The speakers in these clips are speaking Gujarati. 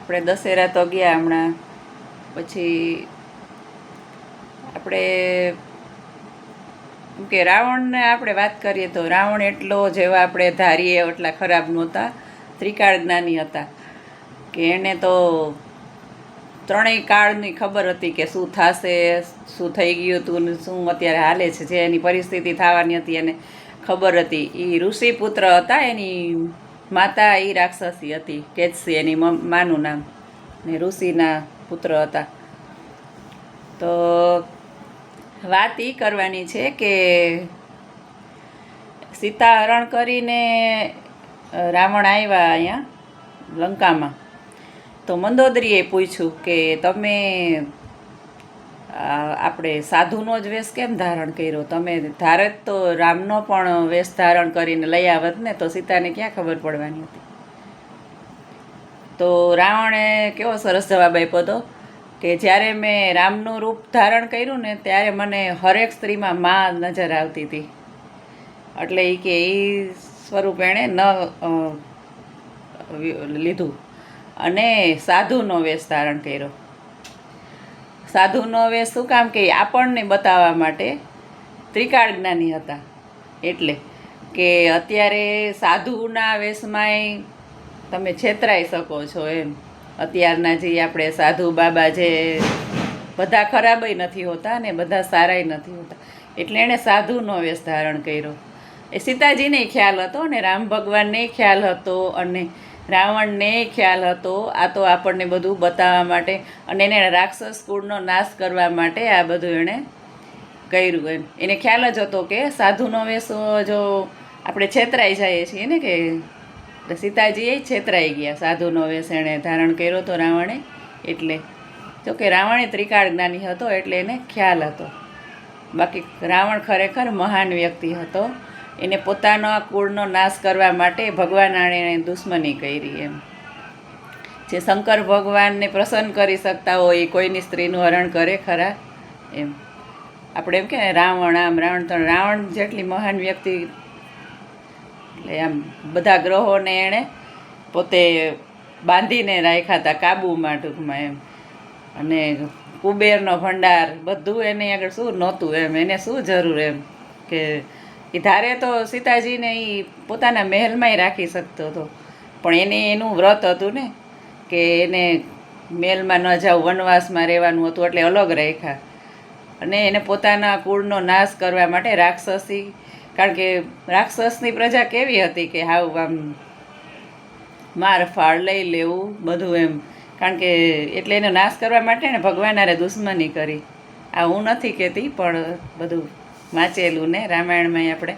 આપણે દશેરા તો ગયા હમણાં, પછી આપણે એમ કે રાવણને આપણે વાત કરીએ તો રાવણ એટલો જેવા આપણે ધારીએ એટલા ખરાબ નહોતા, ત્રિકાળ જ્ઞાની હતા કે એને તો ત્રણેય કાળની ખબર હતી કે શું થશે, શું થઈ ગયું હતું ને શું અત્યારે હાલે છે, જે એની પરિસ્થિતિ થવાની હતી એને ખબર હતી. એ ઋષિપુત્ર હતા, એની માતા એ રાક્ષસી હતી, કેતસી એની માનું નામ, ને ઋષિના પુત્ર હતા. તો વાત એ કરવાની છે કે સીતા હરણ કરીને રાવણ આવ્યા અહીંયા લંકામાં, તો મંદોદરીએ પૂછ્યું કે તમે આપણે સાધુનો જ વેશ કેમ ધારણ કર્યો, તમે ધારત તો રામનો પણ વેશ ધારણ કરીને લઈ આવત ને, તો સીતાને ક્યાં ખબર પડવાની હતી. તો રાવણે કેવો સરસ જવાબ આપ્યો હતો કે જ્યારે મેં રામનું રૂપ ધારણ કર્યું ને ત્યારે મને હરેક સ્ત્રીમાં માં નજર આવતી હતી, એટલે એ કે એ સ્વરૂપ એણે ન લીધું અને સાધુનો વેશ ધારણ કર્યો. સાધુનો વેશ શું કામ કે આપણને બતાવવા માટે ત્રિકાળ જ્ઞાની હતા, એટલે કે અત્યારે સાધુના વેશમાંય તમે છેતરાઈ શકો છો એમ. અત્યારના જે આપણે સાધુ બાબા જે બધા ખરાબય નથી હોતા ને બધા સારાય નથી હોતા, એટલે એણે સાધુનો વેશ ધારણ કર્યો. એ સીતાજીને ખ્યાલ હતો ને રામ ભગવાનને ખ્યાલ હતો અને રાવણને ખ્યાલ હતો. આ તો આપણને બધું બતાવવા માટે અને એને રાક્ષસ કુળનો નાશ કરવા માટે આ બધું એણે કર્યું એમ. એને ખ્યાલ જ હતો કે સાધુનો વેશ જો આપણે છેતરાઈ જઈએ છીએ ને, કે સીતાજી એ છેતરાઈ ગયા, સાધુનો વેશ એણે ધારણ કર્યો હતો રાવણે. એટલે જો કે રાવણે ત્રિકાળ જ્ઞાની હતો એટલે એને ખ્યાલ હતો. બાકી રાવણ ખરેખર મહાન વ્યક્તિ હતો, એને પોતાના કુળનો નાશ કરવા માટે ભગવાન આણે દુશ્મની કરી એમ. જે શંકર ભગવાનને પ્રસન્ન કરી શકતા હોય એ કોઈની સ્ત્રીનું હરણ કરે ખરા એમ. આપણે એમ કે રાવણ આમ રાવણ જેટલી મહાન વ્યક્તિ, એટલે આમ બધા ગ્રહોને એણે પોતે બાંધીને રાખ્યા હતા કાબૂમાં ટૂંકમાં એમ. અને કુબેરનો ભંડાર બધું એને આગળ શું નહોતું એમ, એને શું જરૂર એમ કે એ ધારે તો સીતાજીને એ પોતાના મહેલમાંય રાખી શકતો હતો, પણ એને એનું વ્રત હતું ને કે એને મહેલમાં ન જાવ, વનવાસમાં રહેવાનું હતું, એટલે અલગ રાખ્યા. અને એને પોતાના કુળનો નાશ કરવા માટે રાક્ષસી, કારણ કે રાક્ષસની પ્રજા કેવી હતી કે હાવ આમ માર ફાળ લઈ લેવું બધું એમ, કારણ કે એટલે એનો નાશ કરવા માટે ને ભગવાન હારે દુશ્મની કરી. આ હું નથી કહેતી, પણ બધું વાંચેલું ને રામાયણમાંય આપણે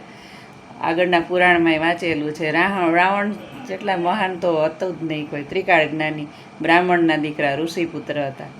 આગળના પુરાણમાંય વાંચેલું છે. રાવણ જેટલા મહાન તો હતું જ નહીં કોઈ, ત્રિકાળ જ્ઞાની બ્રાહ્મણના દીકરા ઋષિપુત્ર હતા.